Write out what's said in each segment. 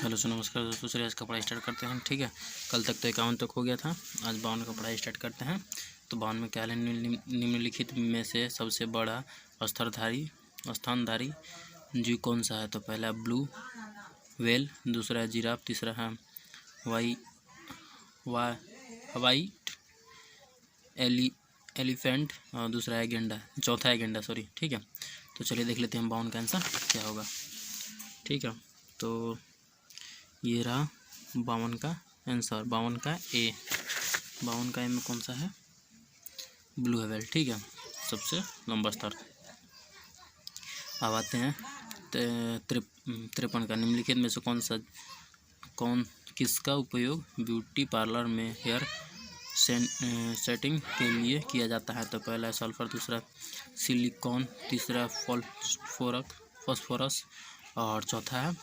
Hello सो नमस्कार दोस्तों, चलिए आज का पढ़ाई स्टार्ट करते हैं। ठीक है, कल तक तो 51 तक हो गया था, आज 52 का पढ़ाई स्टार्ट करते हैं। तो 52 में क्या है, निम्नलिखित में से सबसे बड़ा स्थानधारी जीव कौन सा है। तो पहला ब्लू व्हेल, दूसरा है जिराफ, तीसरा है वाइट एलिफेंट और दूसरा है गेंडा, चौथा है गेंडा, सॉरी। ठीक है, तो चलिए देख लेते हैं 52 का आंसर क्या होगा। ठीक है, तो ये रहा 52 का आंसर। 52 का ए में कौन सा है, ब्लू व्हेल। ठीक है, सबसे लंबा स्तर। अब आते हैं 53 का, निम्नलिखित में से किसका उपयोग ब्यूटी पार्लर में हेयर सेटिंग के लिए किया जाता है। तो पहला है सल्फर, दूसरा सिलिकॉन, तीसरा फॉस्फोरस और चौथा है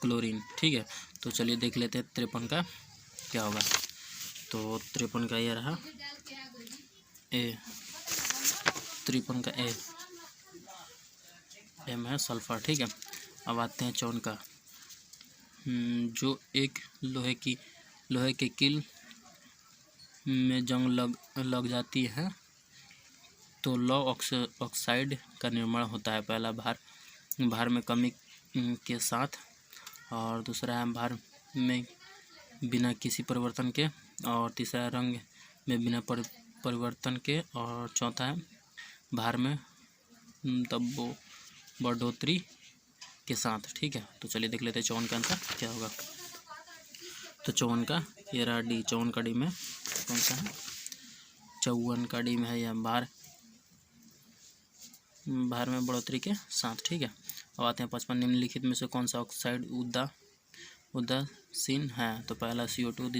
क्लोरीन। ठीक है, तो चलिए देख लेते हैं 53 का क्या होगा। तो 53 का ये रहा ए, 53 का ए में है सल्फर। ठीक है, अब आते हैं 54 का, जो एक लोहे के कील में जंग लग जाती है तो लौ ऑक्साइड का निर्माण होता है। पहला भार में कमी के साथ, और दूसरा है भार में बिना किसी परिवर्तन के, और तीसरा रंग में बिना परिवर्तन के, और चौथा है भार में बढ़ोतरी के साथ। ठीक है, तो चलिए देख लेते हैं 54 का आंसर क्या होगा। तो 54 का ये रहा डी। 54 का डी में कौन सा है, 54 का डी में है यह भार में बढ़ोतरी के साथ। ठीक है, अब आते हैं 55, निम्नलिखित में से कौन सा ऑक्साइड उदासीन है। तो पहला CO2,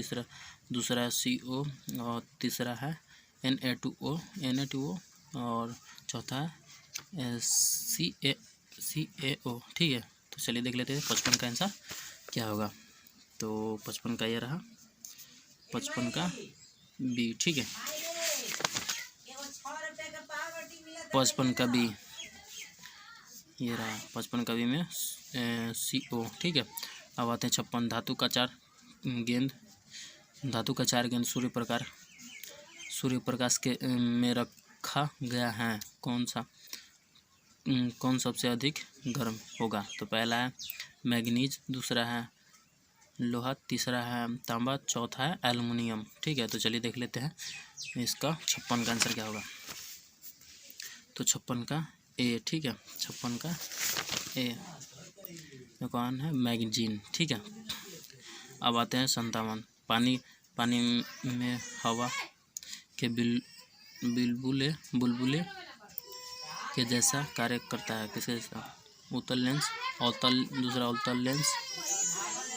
दूसरा है CO और तीसरा है Na2O और चौथा है CaO। ठीक है, तो चलिए देख लेते हैं 55 का आंसर क्या होगा। तो 55 का ये रहा 55 का बी। ठीक है, 55 का बी ये रहा 55 का बी में CO। ठीक है, अब आते हैं 56, धातु का चार गेंद सूर्य प्रकाश के में रखा गया है, कौन सबसे अधिक गर्म होगा। तो पहला है मैग्नीज, दूसरा है लोहा, तीसरा है तांबा, चौथा है एल्युमिनियम। ठीक है, तो चलिए देख लेते हैं इसका 56 का आंसर क्या होगा। तो 56 का ए। ठीक है, 56 का ए कौन है, मैगजीन। ठीक है, अब आते हैं 57, पानी में हवा के बुलबुले के जैसा कार्य करता है, किसके जैसा, उत्तल लेंस, दूसरा अवतल लेंस,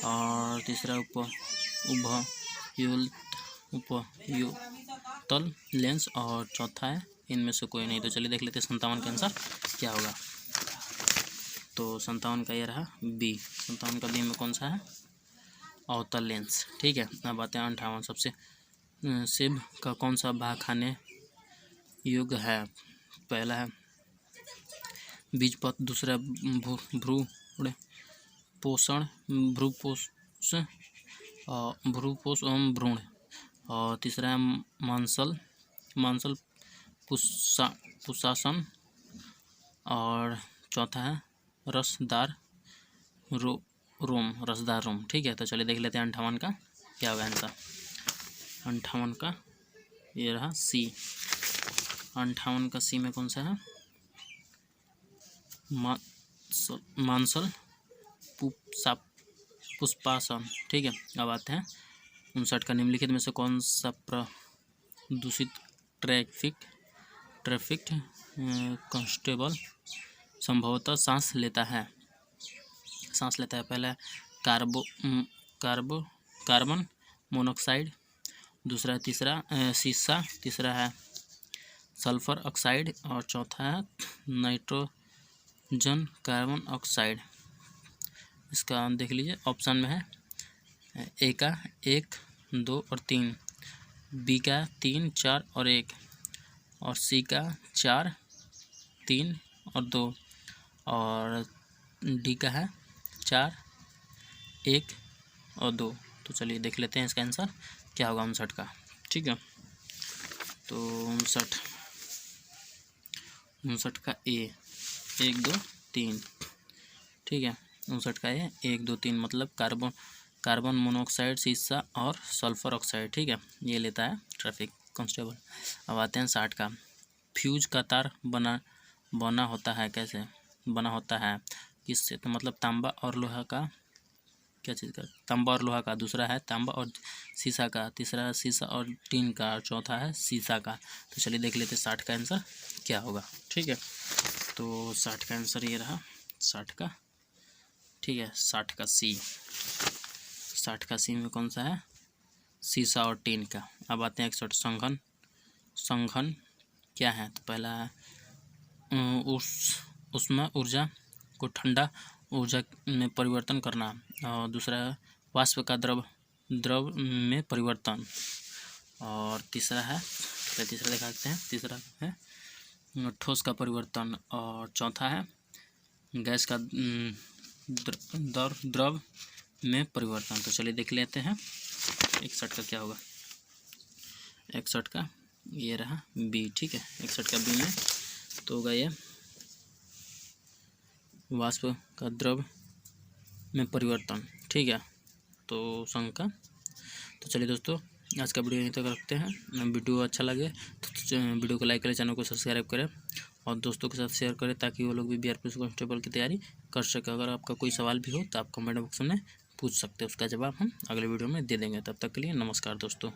और तीसरा उपयुक्तल लेंस, और चौथा है इनमें से कोई नहीं। तो चलिए देख लेते हैं 57 का आंसर क्या होगा। तो 57 का ये रहा बी। 57 का बी में कौन सा है, अवतल लेंस। ठीक है, अब आते हैं 58, सबसे सेब का कौन सा भाग खाने योग्य है। पहला है बीजपत्र, दूसरा भ्रूपोष एवं भ्रूण, और तीसरा है मांसल पुष्पासन, और चौथा है रसदार रोम। ठीक है, तो चलिए देख लेते हैं 58 का क्या होगा आंसर। 58 का ये रहा सी। 58 का सी में कौन सा है, मांसल पुष्पासन। ठीक है, अब आते हैं 59 का, निम्नलिखित में से कौन सा प्रदूषित ट्रैफिक कांस्टेबल संभवतः सांस लेता है। पहला कार्बन मोनोऑक्साइड, दूसरा सीसा, तीसरा है सल्फर ऑक्साइड, और चौथा है नाइट्रोजन कार्बन ऑक्साइड। इसका देख लीजिए, ऑप्शन में है ए का 1, 2 और 3, बी का 3, 4 और 1, और सी का 4, 3 और 2, और डी का है 4, 1 और 2। तो चलिए देख लेते हैं इसका आंसर क्या होगा 59 का। ठीक है, तो 59 का ए 1 2 3। ठीक है, 59 का ए 1 2 3 मतलब कार्बन मोनोऑक्साइड, शीशा और सल्फर ऑक्साइड। ठीक है, ये लेता है ट्रैफिक कांस्टेबल। अब आते हैं 60 का। फ्यूज का तार बना होता है, कैसे बना होता है, किससे? तो मतलब तांबा और लोहा का, क्या चीज़ का? तांबा और लोहा का। दूसरा है तांबा और शीशा का। तीसरा है शीशा और टीन का। और चौथा है शीशा का। तो चलिए देख लेते हैं 60 का आंसर क्या होगा। ठीक है, तो 60 का आंसर ये रहा 60 का। ठीक है, 60 का सी। 60 का सी में कौन सा है? शीशा और टीन का। अब आते हैं 61। संघन क्या है? तो पहला है उसमें ऊर्जा को ठंडा ऊर्जा में परिवर्तन करना। और दूसरा है वाष्प का द्रव में परिवर्तन। और तीसरा है, तीसरा दिखा सकते हैं, तीसरा है ठोस का परिवर्तन। और चौथा है गैस का द्रव में परिवर्तन। तो चलिए देख लेते हैं 61 का क्या होगा। 61 का ये रहा बी। ठीक है, 61 का बी में तो होगा ये वाष्प का द्रव में परिवर्तन। ठीक है, तो संघ का। तो चलिए दोस्तों, आज का वीडियो यहीं तक रखते हैं। वीडियो अच्छा लगे तो वीडियो को लाइक करें, चैनल को सब्सक्राइब करें और दोस्तों के साथ शेयर करें ताकि वो लोग भी बिहार पुलिस कांस्टेबल की तैयारी कर सके। अगर आपका कोई सवाल भी हो तो आप कमेंट बॉक्स में पूछ सकते हैं, उसका जवाब हम अगले वीडियो में दे देंगे। तब तक के लिए नमस्कार दोस्तों।